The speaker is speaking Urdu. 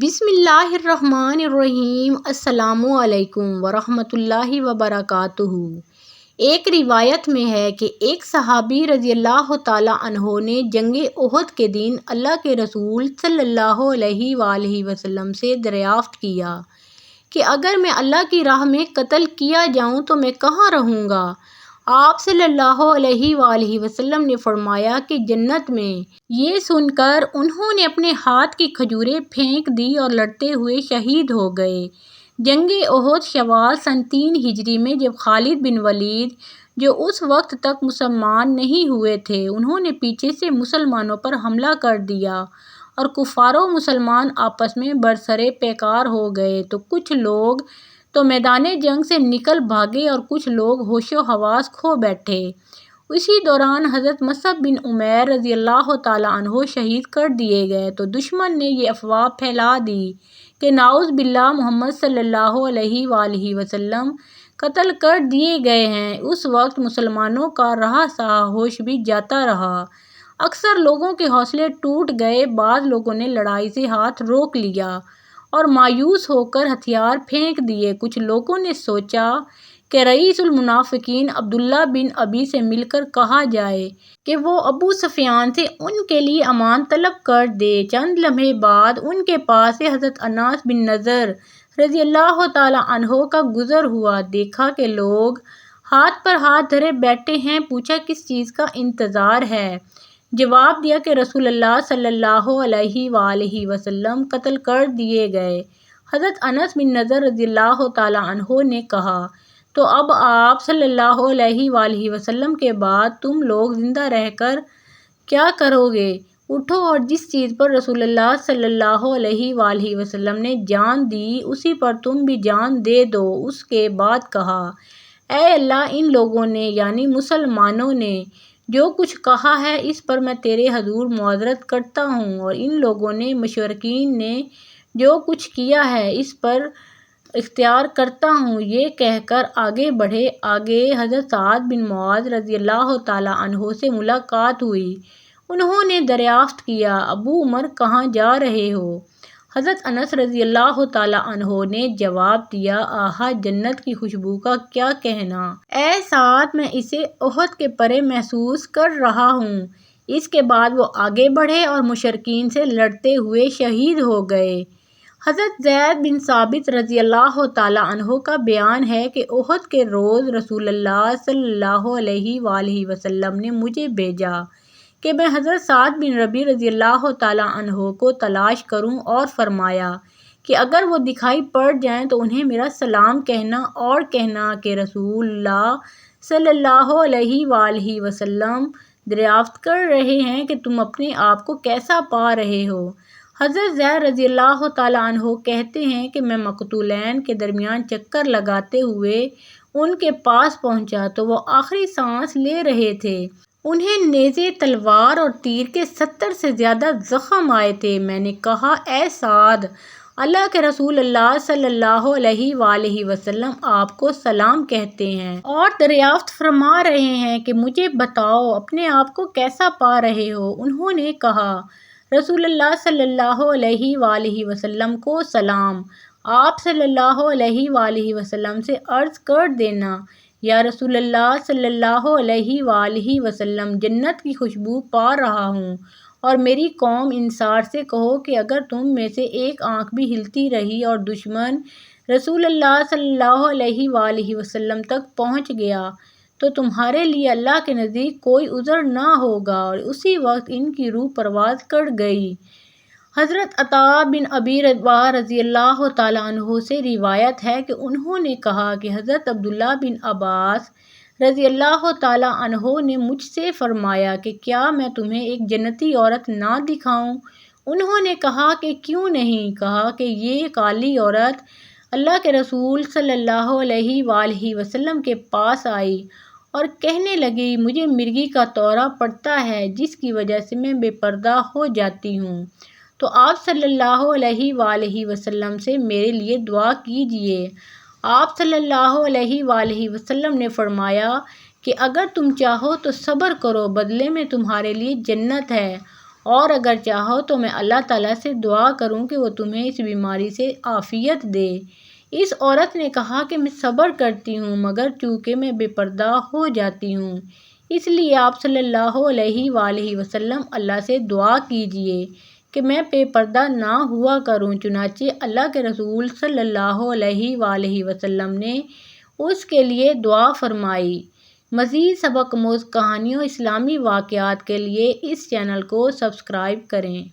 بسم اللہ الرحمن الرحیم۔ السلام علیکم ورحمۃ اللہ وبرکاتہ۔ ایک روایت میں ہے کہ ایک صحابی رضی اللہ تعالیٰ عنہ نے جنگ احد کے دن اللہ کے رسول صلی اللہ علیہ وآلہ وسلم سے دریافت کیا کہ اگر میں اللہ کی راہ میں قتل کیا جاؤں تو میں کہاں رہوں گا؟ آپ صلی اللہ علیہ وآلہ وسلم نے فرمایا کہ جنت میں۔ یہ سن کر انہوں نے اپنے ہاتھ کی کھجوریں پھینک دی اور لڑتے ہوئے شہید ہو گئے۔ جنگ احد شوال سن 3 ہجری میں جب خالد بن ولید جو اس وقت تک مسلمان نہیں ہوئے تھے، انہوں نے پیچھے سے مسلمانوں پر حملہ کر دیا اور کفار و مسلمان آپس میں برسر پیکار ہو گئے تو کچھ لوگ تو میدان جنگ سے نکل بھاگے اور کچھ لوگ ہوش و حواس کھو بیٹھے۔ اسی دوران حضرت مصعب بن عمیر رضی اللہ تعالیٰ عنہ شہید کر دیے گئے تو دشمن نے یہ افواہ پھیلا دی کہ نعوذ باللہ محمد صلی اللہ علیہ وآلہ وسلم قتل کر دیے گئے ہیں۔ اس وقت مسلمانوں کا رہا سہا ہوش بھی جاتا رہا، اکثر لوگوں کے حوصلے ٹوٹ گئے، بعض لوگوں نے لڑائی سے ہاتھ روک لیا اور مایوس ہو کر ہتھیار پھینک دیے۔ کچھ لوگوں نے سوچا کہ رئیس المنافقین عبداللہ بن ابی سے مل کر کہا جائے کہ وہ ابو سفیان سے ان کے لیے امان طلب کر دے۔ چند لمحے بعد ان کے پاس سے حضرت انس بن نضر رضی اللہ تعالیٰ عنہ کا گزر ہوا۔ دیکھا کہ لوگ ہاتھ پر ہاتھ دھرے بیٹھے ہیں، پوچھا کس چیز کا انتظار ہے؟ جواب دیا کہ رسول اللہ صلی اللہ علیہ وآلہ وسلم قتل کر دیے گئے۔ حضرت انس بن نضر رضی اللہ تعالیٰ عنہ نے کہا تو اب آپ صلی اللہ علیہ وآلہ وسلم کے بعد تم لوگ زندہ رہ کر کیا کرو گے؟ اٹھو اور جس چیز پر رسول اللہ صلی اللہ علیہ وآلہ وسلم نے جان دی اسی پر تم بھی جان دے دو۔ اس کے بعد کہا اے اللہ، ان لوگوں نے یعنی مسلمانوں نے جو کچھ کہا ہے اس پر میں تیرے حضور معذرت کرتا ہوں، اور ان لوگوں نے مشرکین نے جو کچھ کیا ہے اس پر اختیار کرتا ہوں۔ یہ کہہ کر آگے بڑھے۔ آگے حضرت سعد بن معاذ رضی اللہ تعالیٰ عنہ سے ملاقات ہوئی۔ انہوں نے دریافت کیا ابو عمر کہاں جا رہے ہو؟ حضرت انس رضی اللہ تعالیٰ عنہ نے جواب دیا آہا، جنت کی خوشبو کا کیا کہنا! اے سعد، میں اسے احد کے پرے محسوس کر رہا ہوں۔ اس کے بعد وہ آگے بڑھے اور مشرکین سے لڑتے ہوئے شہید ہو گئے۔ حضرت زید بن ثابت رضی اللہ تعالیٰ عنہ کا بیان ہے کہ احد کے روز رسول اللہ صلی اللہ علیہ وآلہ وسلم نے مجھے بھیجا کہ میں حضرت سعد بن ربیع رضی اللہ تعالیٰ عنہ کو تلاش کروں اور فرمایا کہ اگر وہ دکھائی پڑ جائیں تو انہیں میرا سلام کہنا اور کہنا کہ رسول اللہ صلی اللہ علیہ وآلہ وسلم دریافت کر رہے ہیں کہ تم اپنے آپ کو کیسا پا رہے ہو۔ حضرت زید رضی اللہ تعالیٰ عنہ کہتے ہیں کہ میں مقتولین کے درمیان چکر لگاتے ہوئے ان کے پاس پہنچا تو وہ آخری سانس لے رہے تھے۔ انہیں نیزے، تلوار اور تیر کے 70 سے زیادہ زخم آئے تھے۔ میں نے کہا اے سعد، اللہ کے رسول اللہ صلی اللہ علیہ وآلہ وسلم آپ کو سلام کہتے ہیں اور دریافت فرما رہے ہیں کہ مجھے بتاؤ اپنے آپ کو کیسا پا رہے ہو؟ انہوں نے کہا رسول اللہ صلی اللہ علیہ وآلہ وسلم کو سلام۔ آپ صلی اللہ علیہ وآلہ وسلم سے عرض کر دینا یا رسول اللہ صلی اللہ علیہ وآلہ وسلم، جنت کی خوشبو پا رہا ہوں، اور میری قوم انصار سے کہو کہ اگر تم میں سے ایک آنکھ بھی ہلتی رہی اور دشمن رسول اللہ صلی اللہ علیہ وآلہ وسلم تک پہنچ گیا تو تمہارے لیے اللہ کے نزدیک کوئی عذر نہ ہوگا۔ اور اسی وقت ان کی روح پرواز کر گئی۔ حضرت عطا بن ابی رباح رضی اللہ تعالیٰ عنہ سے روایت ہے کہ انہوں نے کہا کہ حضرت عبداللہ بن عباس رضی اللہ تعالیٰ عنہ نے مجھ سے فرمایا کہ کیا میں تمہیں ایک جنتی عورت نہ دکھاؤں؟ انہوں نے کہا کہ کیوں نہیں؟ کہا کہ یہ کالی عورت اللہ کے رسول صلی اللہ علیہ وآلہ وسلم کے پاس آئی اور کہنے لگی مجھے مرگی کا دورہ پڑتا ہے جس کی وجہ سے میں بے پردہ ہو جاتی ہوں، تو آپ صلی اللہ علیہ وآلہ وسلم سے میرے لیے دعا کیجیے۔ آپ صلی اللہ علیہ وآلہ وسلم نے فرمایا کہ اگر تم چاہو تو صبر کرو، بدلے میں تمہارے لیے جنت ہے، اور اگر چاہو تو میں اللہ تعالیٰ سے دعا کروں کہ وہ تمہیں اس بیماری سے عافیت دے۔ اس عورت نے کہا کہ میں صبر کرتی ہوں مگر چونکہ میں بے پردہ ہو جاتی ہوں، اس لیے آپ صلی اللہ علیہ وآلہ وسلم اللہ سے دعا کیجیے کہ میں بے پردہ نہ ہوا کروں۔ چنانچہ اللہ کے رسول صلی اللہ علیہ وآلہ وسلم نے اس کے لیے دعا فرمائی۔ مزید سبق آموز کہانیوں، اسلامی واقعات کے لیے اس چینل کو سبسکرائب کریں۔